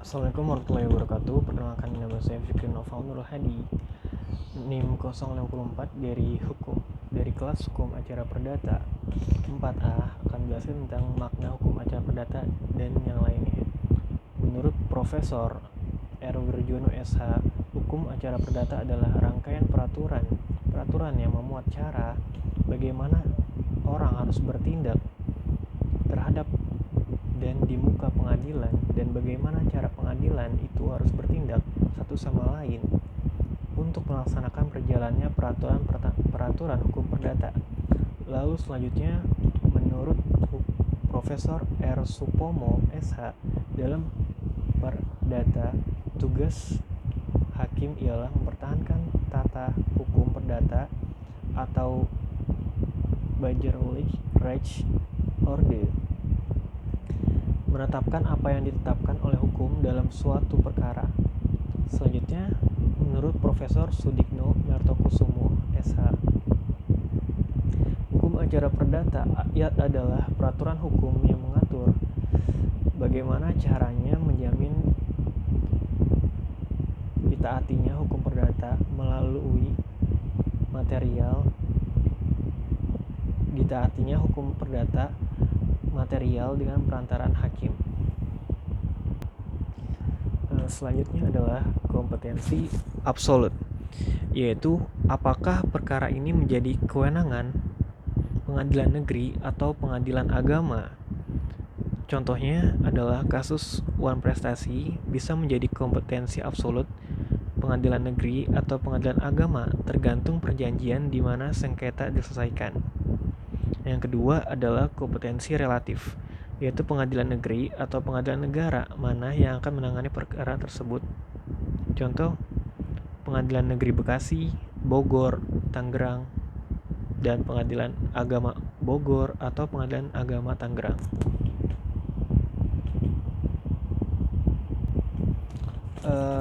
Assalamualaikum warahmatullahi wabarakatuh. Perkenalkan, nama saya Fikri Noval Nurul Hadi, NIM 054 dari kelas Hukum Acara Perdata 4A, akan menjelaskan tentang makna hukum acara perdata dan yang lainnya. Menurut Profesor R. Wirjono SH, hukum acara perdata adalah rangkaian peraturan yang memuat cara bagaimana orang harus bertindak terhadap dan di muka pengadilan, dan bagaimana cara pengadilan itu harus bertindak satu sama lain untuk melaksanakan perjalannya peraturan hukum perdata. Lalu selanjutnya, menurut Profesor R. Supomo SH, dalam perdata, tugas hakim ialah mempertahankan tata hukum perdata atau Bürgerliche Rechtsorde, menetapkan apa yang ditetapkan oleh hukum dalam suatu perkara. Selanjutnya, menurut Profesor Sudikno Mertokusumo SH, hukum acara perdata adalah peraturan hukum yang mengatur bagaimana caranya menjamin ditaatinya hukum perdata melalui material dengan perantaraan hakim. Selanjutnya adalah kompetensi absolut, yaitu apakah perkara ini menjadi kewenangan pengadilan negeri atau pengadilan agama. Contohnya adalah kasus Wan Prestasi bisa menjadi kompetensi absolut pengadilan negeri atau pengadilan agama, tergantung perjanjian di mana sengketa diselesaikan. Yang kedua adalah kompetensi relatif, yaitu pengadilan negeri atau pengadilan negara mana yang akan menangani perkara tersebut. Contoh, pengadilan negeri Bekasi, Bogor, Tangerang, dan pengadilan agama Bogor atau pengadilan agama Tangerang.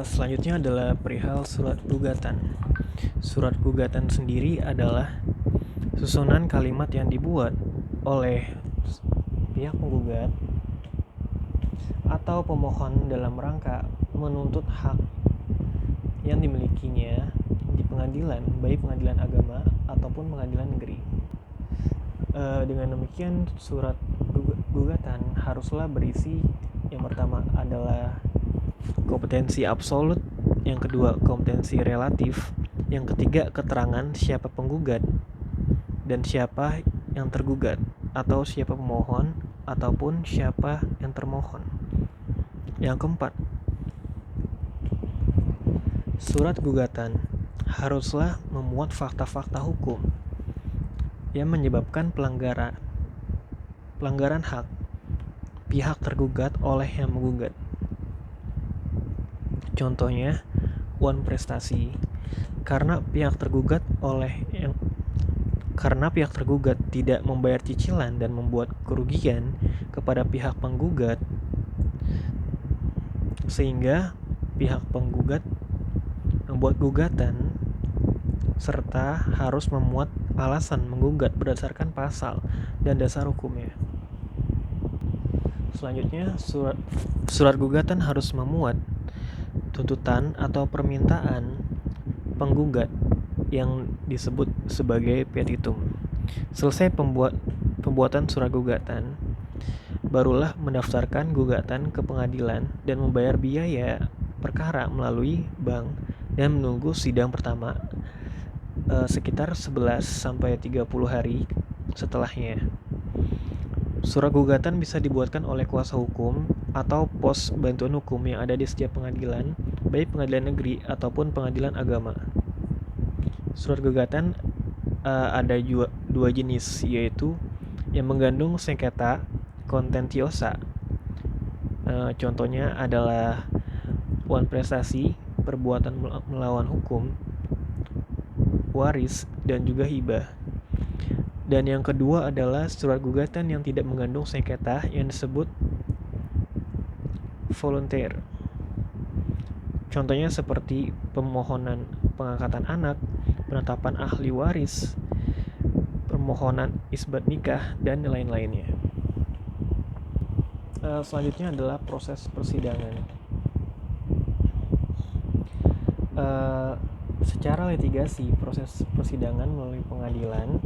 Selanjutnya adalah perihal surat gugatan. Surat gugatan sendiri adalah susunan kalimat yang dibuat oleh pihak penggugat atau pemohon dalam rangka menuntut hak yang dimilikinya di pengadilan, baik pengadilan agama ataupun pengadilan negeri. Dengan demikian, surat gugatan haruslah berisi, yang pertama adalah kompetensi absolut, yang kedua kompetensi relatif, yang ketiga keterangan siapa penggugat dan siapa yang tergugat, atau siapa pemohon ataupun siapa yang termohon. Yang keempat, surat gugatan haruslah memuat fakta-fakta hukum yang menyebabkan pelanggaran hak pihak tergugat oleh yang menggugat. Contohnya, Wan Prestasi, karena pihak tergugat tidak membayar cicilan dan membuat kerugian kepada pihak penggugat, sehingga pihak penggugat membuat gugatan serta harus memuat alasan menggugat berdasarkan pasal dan dasar hukumnya. Selanjutnya, surat gugatan harus memuat tuntutan atau permintaan penggugat yang disebut sebagai petitum. Selesai pembuatan surat gugatan, barulah mendaftarkan gugatan ke pengadilan dan membayar biaya perkara melalui bank dan menunggu sidang pertama sekitar 11-30 hari setelahnya. Surat gugatan bisa dibuatkan oleh kuasa hukum atau pos bantuan hukum yang ada di setiap pengadilan, baik pengadilan negeri ataupun pengadilan agama. Surat gugatan ada dua jenis, yaitu yang mengandung sengketa kontentiosa. Contohnya adalah Wan Prestasi, perbuatan melawan hukum, waris, dan juga hibah. Dan yang kedua adalah surat gugatan yang tidak mengandung sengketa yang disebut volunteer. Contohnya seperti pemohonan pengangkatan anak, penetapan ahli waris, permohonan isbat nikah, dan lain-lainnya. Selanjutnya adalah proses persidangan. Secara litigasi, proses persidangan melalui pengadilan,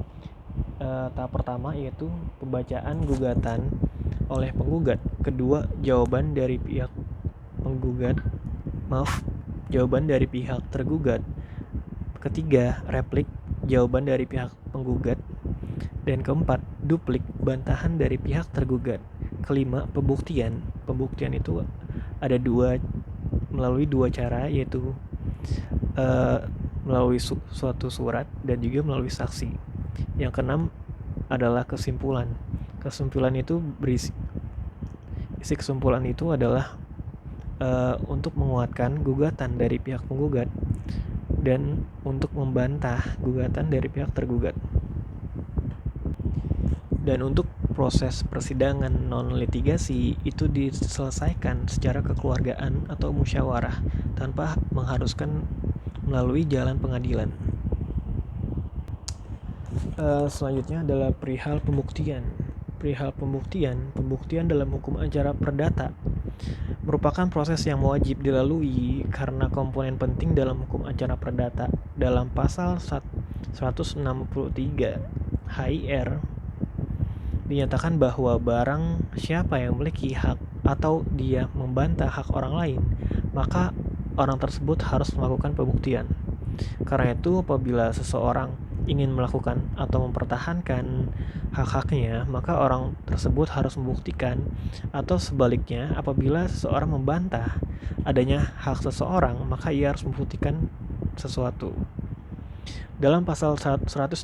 tahap pertama yaitu pembacaan gugatan oleh penggugat, kedua jawaban dari pihak tergugat, ketiga replik jawaban dari pihak penggugat, dan keempat duplik bantahan dari pihak tergugat, kelima pembuktian itu ada melalui dua cara, yaitu melalui suatu surat dan juga melalui saksi. Yang keenam adalah kesimpulan. Isi kesimpulan itu adalah untuk menguatkan gugatan dari pihak penggugat dan untuk membantah gugatan dari pihak tergugat. Dan untuk proses persidangan non-litigasi itu diselesaikan secara kekeluargaan atau musyawarah tanpa mengharuskan melalui jalan pengadilan. Selanjutnya adalah perihal pembuktian. Pembuktian dalam hukum acara perdata merupakan proses yang wajib dilalui karena komponen penting dalam hukum acara perdata. Dalam pasal 163 HIR dinyatakan bahwa barang siapa yang memiliki hak atau dia membantah hak orang lain, maka orang tersebut harus melakukan pembuktian. Karena itu, apabila seseorang ingin melakukan atau mempertahankan hak-haknya, maka orang tersebut harus membuktikan, atau sebaliknya, apabila seseorang membantah adanya hak seseorang, maka ia harus membuktikan sesuatu. Dalam pasal 164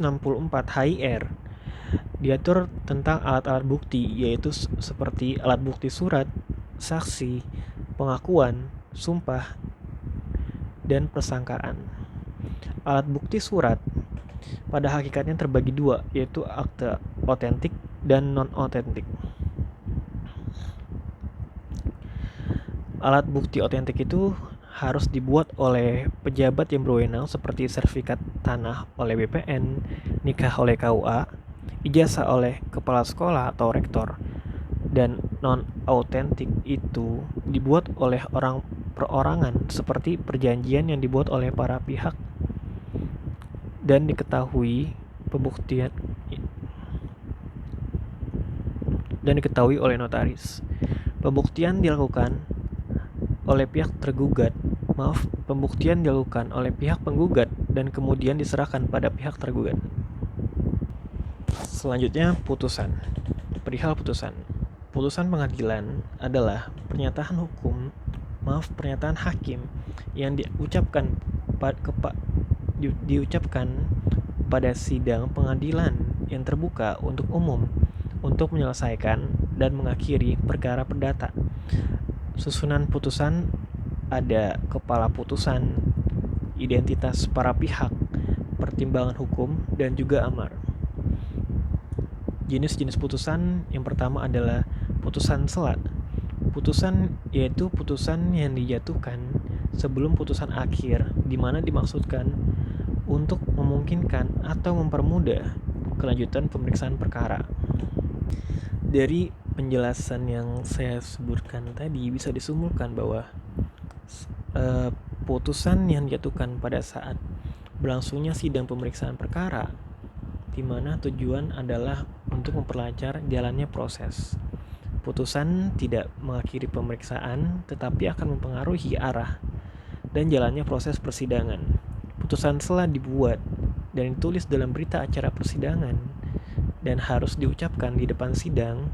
HIR diatur tentang alat-alat bukti, yaitu seperti alat bukti surat, saksi, pengakuan, sumpah, dan persangkaan. Alat bukti surat pada hakikatnya terbagi dua, yaitu akte otentik dan non-otentik. Alat bukti otentik itu harus dibuat oleh pejabat yang berwenang seperti sertifikat tanah oleh BPN, nikah oleh KUA, ijazah oleh kepala sekolah atau rektor. Dan non-autentik itu dibuat oleh orang perorangan seperti perjanjian yang dibuat oleh para pihak dan diketahui oleh notaris. Pembuktian dilakukan oleh pihak penggugat dan kemudian diserahkan pada pihak tergugat. Selanjutnya, perihal putusan. Putusan pengadilan adalah pernyataan hakim yang diucapkan pada sidang pengadilan yang terbuka untuk umum untuk menyelesaikan dan mengakhiri perkara perdata. Susunan putusan ada kepala putusan, identitas para pihak, pertimbangan hukum, dan juga amar. Jenis-jenis putusan yang pertama adalah putusan sela. Putusan yaitu putusan yang dijatuhkan sebelum putusan akhir, di mana dimaksudkan untuk memungkinkan atau mempermudah kelanjutan pemeriksaan perkara. Dari penjelasan yang saya sebutkan tadi bisa disimpulkan bahwa putusan yang dijatuhkan pada saat berlangsungnya sidang pemeriksaan perkara, di mana tujuan adalah untuk memperlancar jalannya proses. Putusan tidak mengakhiri pemeriksaan, tetapi akan mempengaruhi arah dan jalannya proses persidangan. Putusan sela dibuat dan ditulis dalam berita acara persidangan dan harus diucapkan di depan sidang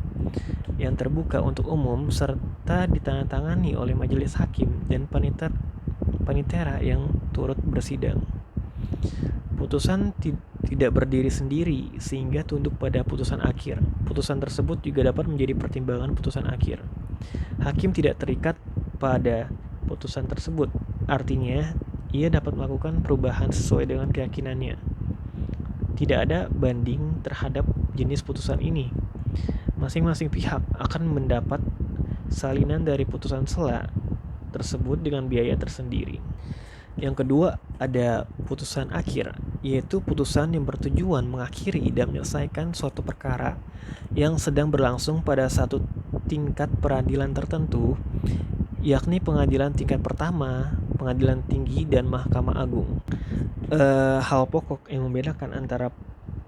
yang terbuka untuk umum serta ditandatangani oleh majelis hakim dan panitera yang turut bersidang. Putusan tidak berdiri sendiri sehingga tunduk pada putusan akhir. Putusan tersebut juga dapat menjadi pertimbangan putusan akhir. Hakim tidak terikat pada putusan tersebut. Artinya, ia dapat melakukan perubahan sesuai dengan keyakinannya. Tidak ada banding terhadap jenis putusan ini. Masing-masing pihak akan mendapat salinan dari putusan sela tersebut dengan biaya tersendiri. Yang kedua, ada putusan akhir, yaitu putusan yang bertujuan mengakhiri dan menyelesaikan suatu perkara yang sedang berlangsung pada satu tingkat peradilan tertentu, yakni pengadilan tingkat pertama, Pengadilan Tinggi dan Mahkamah Agung. Hal pokok yang membedakan antara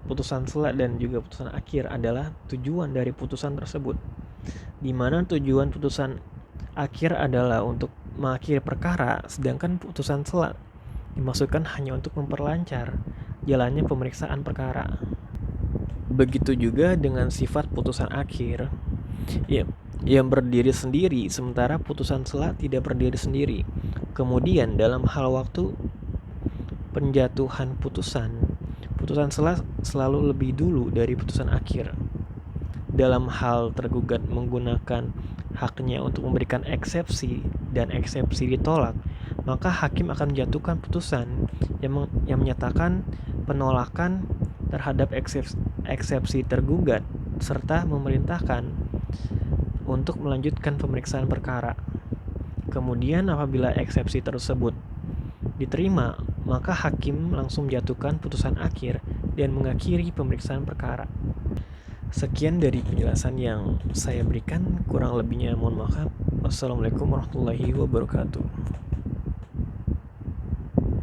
putusan sela dan juga putusan akhir adalah tujuan dari putusan tersebut, di mana tujuan putusan akhir adalah untuk mengakhiri perkara, sedangkan putusan sela dimaksudkan hanya untuk memperlancar jalannya pemeriksaan perkara. Begitu juga dengan sifat putusan akhir yang berdiri sendiri, sementara putusan sela tidak berdiri sendiri. Kemudian dalam hal waktu penjatuhan putusan sela selalu lebih dulu dari putusan akhir. Dalam hal tergugat menggunakan haknya untuk memberikan eksepsi dan eksepsi ditolak, maka hakim akan menjatuhkan putusan yang menyatakan penolakan terhadap eksepsi tergugat serta memerintahkan untuk melanjutkan pemeriksaan perkara. Kemudian apabila eksepsi tersebut diterima, maka hakim langsung menjatuhkan putusan akhir dan mengakhiri pemeriksaan perkara. Sekian dari penjelasan yang saya berikan, kurang lebihnya mohon maaf. Wassalamualaikum warahmatullahi wabarakatuh.